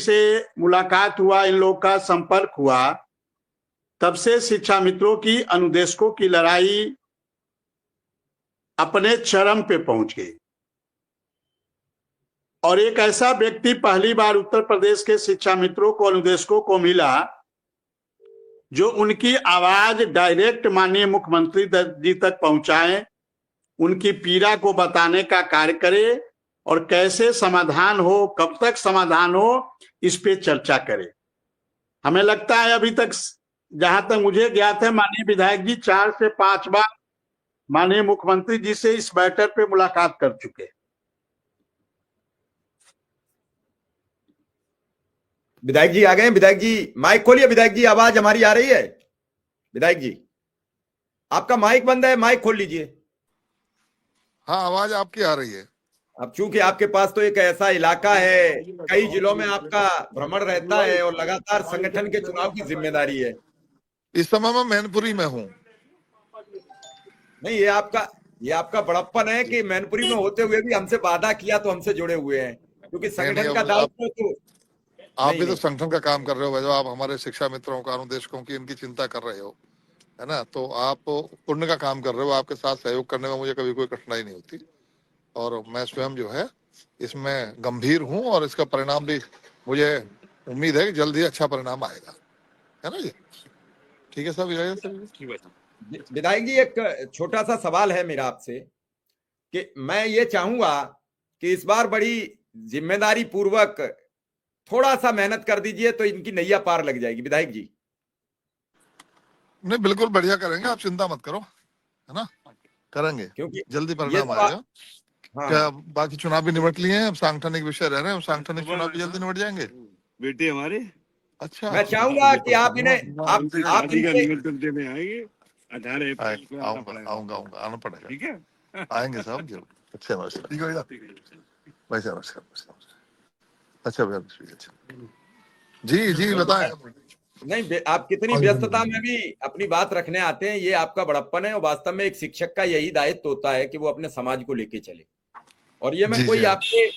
से मुलाकात हुआ, इन लोग का संपर्क हुआ, तब से शिक्षा मित्रों की अनुदेशकों की लड़ाई अपने चरम पे पहुंच गई। और एक ऐसा व्यक्ति पहली बार उत्तर प्रदेश के शिक्षा मित्रों को, अनुदेशकों को मिला, जो उनकी आवाज डायरेक्ट माननीय मुख्यमंत्री जी तक पहुंचाए, उनकी पीड़ा को बताने का कार्य करे और कैसे समाधान हो, कब तक समाधान हो, इस पे चर्चा करे। हमें लगता है अभी तक, जहां तक मुझे ज्ञात है, माननीय विधायक जी 4 से 5 बार माननीय मुख्यमंत्री जी से इस मैटर पे मुलाकात कर चुके हैं। विधायक जी आ गए। विधायक जी माइक खोलिए। विधायक जी आवाज हमारी आ रही है? विधायक जी आपका माइक बंद है, माइक खोल लीजिए। हाँ, आवाज आपकी आ रही है। अब चूंकि आपके पास तो एक ऐसा इलाका है, कई जिलों में आपका भ्रमण रहता है और लगातार संगठन के चुनाव की जिम्मेदारी है। इस समय मैं मैनपुरी में हूँ। नहीं, ये आपका बड़प्पन है कि मैनपुरी में होते हुए भी हमसे वादा किया तो हमसे जुड़े हुए हैं, क्योंकि संगठन का दायित्व तो आप भी तो संगठन का काम कर रहे हो, जो आप हमारे शिक्षा मित्रों का, अनुदेशकों की, इनकी चिंता कर रहे हो, है ना। तो आप पुण्य का काम कर रहे हो, आपके साथ सहयोग करने में मुझे कभी कोई कठिनाई नहीं होती, और मैं स्वयं जो है इसमें गंभीर हूँ, और इसका परिणाम भी मुझे उम्मीद है कि जल्दी अच्छा परिणाम आएगा, है ना जी। ठीक है सर। विधायक जी एक छोटा सा सवाल है मेरा आपसे, कि मैं ये चाहूंगा कि इस बार बड़ी जिम्मेदारी पूर्वक थोड़ा सा मेहनत कर दीजिए तो इनकी नैया पार लग जाएगी। विधायक जी नहीं, बिल्कुल बढ़िया करेंगे, आप चिंता मत करो, है ना, करेंगे, क्योंकि जल्दी ये परिणाम तो आएगा। हाँ, क्या बाकी चुनाव भी निपट लिए हैं, अब सांगठनिक विषय रह रहे हैं, सांगठनिक चुनाव भी जल्दी निपट जाएंगे। बेटे हमारे, अच्छा, मैं चाहूंगा कि आप इन्हें आप शादी का इनके निमंत्रण देने आएंगे 18 अप्रैल को आना पड़ेगा। आऊंगा, आना पड़ेगा। ठीक है, आएंगे साहब जरूर। अच्छा नमस्कार। ठीक है वैसे नमस्कार। अच्छा भैया, अच्छा जी बताएं। नहीं, आप कितनी व्यस्तता में भी अपनी बात रखने आते हैं, ये आपका बड़प्पन है। और वास्तव में एक शिक्षक का यही दायित्व होता है कि वो अपने समाज को लेके चले। और ये मैं कोई आपके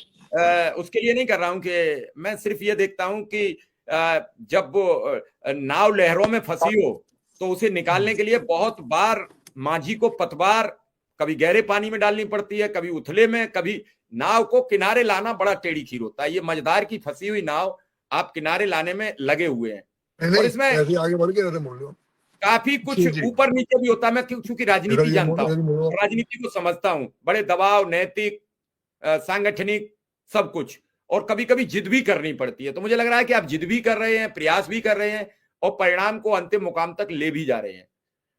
उसके लिए नहीं कर रहा हूं, कि मैं सिर्फ ये देखता हूं कि जब वो नाव लहरों में फंसी हो तो उसे निकालने के लिए बहुत बार माझी को पतवार कभी गहरे पानी में डालनी पड़ती है, कभी उथले में, कभी नाव को किनारे लाना बड़ा टेढ़ी खीर होता है। ये मझधार की फंसी हुई नाव आप किनारे लाने में लगे हुए हैं, और इसमें आगे बढ़ के मोड़ लो, काफी कुछ ऊपर नीचे भी होता है। मैं चूंकि राजनीति जानता हूँ, राजनीति को समझता हूँ, बड़े दबाव, नैतिक, सांगठनिक, सब कुछ, और कभी कभी जिद भी करनी पड़ती है। तो मुझे लग रहा है कि आप जिद भी कर रहे हैं, प्रयास भी कर रहे हैं, और परिणाम को अंतिम मुकाम तक ले भी जा रहे हैं।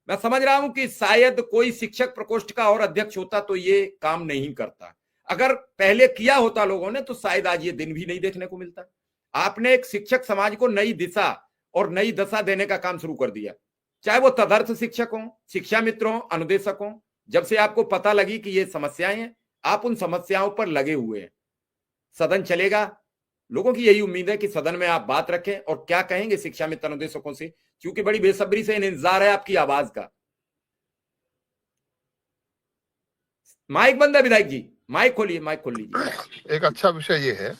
मैं समझ रहा हूं कि शायद कोई शिक्षक प्रकोष्ठ का और अध्यक्ष होता तो ये काम नहीं करता। अगर पहले किया होता लोगों ने तो शायद आज ये दिन भी नहीं देखने को मिलता। आपने एक शिक्षक समाज को नई दिशा और नई दशा देने का काम शुरू कर दिया, चाहे वो तदर्थ शिक्षक हो, शिक्षा मित्र हो, अनुदेशक हो। जब से आपको पता लगी कि ये समस्याएं हैं, आप उन समस्याओं पर लगे हुए हैं। सदन चलेगा, लोगों की यही उम्मीद है कि सदन में आप बात रखें। और क्या कहेंगे शिक्षा मित्र अनुदेशकों से, क्योंकि बड़ी बेसब्री से इंतजार है आपकी आवाज का। माइक बंद है विधायक जी, माइक खोलिए, माइक खोल लीजिए। एक अच्छा विषय ये है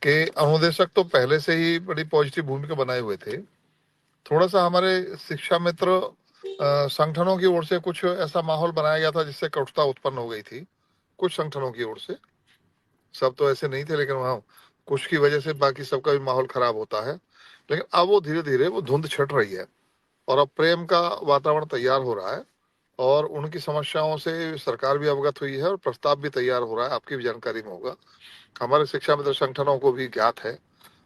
कि अनुदेशक तो पहले से ही बड़ी पॉजिटिव भूमिका बनाए हुए थे। थोड़ा सा हमारे शिक्षा मित्र संगठनों की ओर से कुछ ऐसा माहौल बनाया गया था जिससे कटुता उत्पन्न हो गई थी कुछ संगठनों की ओर से। सब तो ऐसे नहीं थे, लेकिन वहां कुछ की वजह से बाकी सबका भी माहौल खराब होता है। लेकिन अब वो धीरे धीरे वो धुंध छट रही है, और अब प्रेम का वातावरण तैयार हो रहा है, और उनकी समस्याओं से सरकार भी अवगत हुई है, और प्रस्ताव भी तैयार हो रहा है। आपकी भी जानकारी में होगा, हमारे शिक्षा मित्र संगठनों को भी ज्ञात है।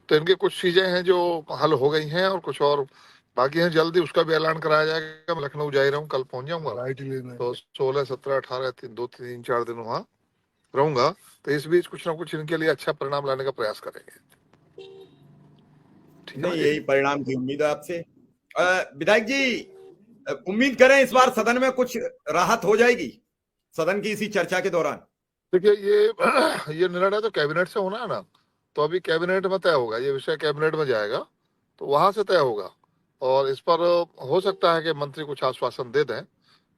तो इनकी कुछ चीजें हैं जो हल हो गई हैं, और कुछ और बाकी हैं। जल्दी उसका भी ऐलान कराया जाएगा। मैं लखनऊ जा ही रहा हूँ, कल पहुंच जाऊंगा। तो 16, 17, 18, 2-3-4 दिन वहाँ रहूंगा। तो इस बीच कुछ ना कुछ इनके लिए अच्छा परिणाम लाने का प्रयास करेंगे। नहीं, यही परिणाम की उम्मीद है आपसे। विधायक जी, उम्मीद करें इस बार सदन में कुछ राहत हो जाएगी सदन की इसी चर्चा के दौरान। देखिए, ये निर्णय तो कैबिनेट से होना है ना, तो अभी कैबिनेट में तय होगा। ये विषय कैबिनेट में जाएगा, तो वहां से तय होगा। और इस पर हो सकता है कि मंत्री कुछ आश्वासन दे दें,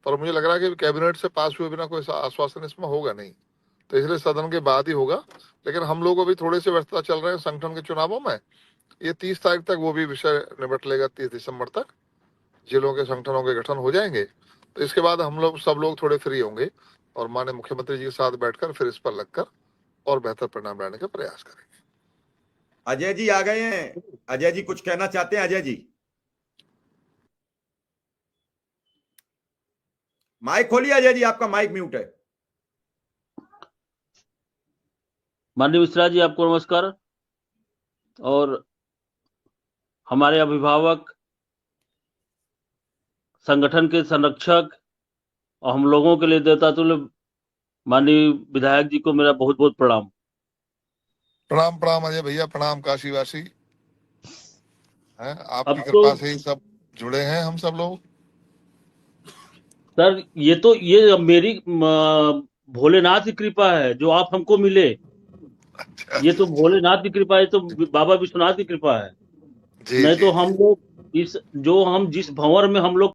पर मुझे लग रहा है कि कैबिनेट से पास हुए बिना कोई आश्वासन इसमें होगा नहीं। तो इसलिए सदन के बाद ही होगा। लेकिन हम लोग अभी थोड़े से व्यस्तता चल रहे हैं संगठन के चुनावों में। ये 30 तारीख तक वो भी विषय निपट लेगा, 30 दिसंबर तक जिलों के संगठनों के गठन हो जाएंगे। तो इसके बाद हम लोग सब लोग थोड़े फ्री होंगे और माननीय मुख्यमंत्री जी के साथ बैठकर फिर इस पर लगकर और बेहतर परिणाम लाने का प्रयास करेंगे। अजय जी आ गए हैं। अजय जी कुछ कहना चाहते हैं? अजय जी माइक खोलिए। अजय जी आपका माइक म्यूट है। माननीय मिश्रा जी आपको नमस्कार। और हमारे अभिभावक, संगठन के संरक्षक और हम लोगों के लिए देवता तुल्य माननीय विधायक जी को मेरा बहुत बहुत प्रणाम। प्रणाम प्रणाम अजय भैया, प्रणाम काशीवासी हैं, आपकी अब कृपा तो से ही सब जुड़े हैं हम सब लोग। सर ये मेरी भोलेनाथ की कृपा है जो आप हमको मिले। ये तो भोलेनाथ की कृपा है, तो बाबा विश्वनाथ की कृपा है। जी नहीं जी तो जी। हम लोग जिस भंवर में हम लोग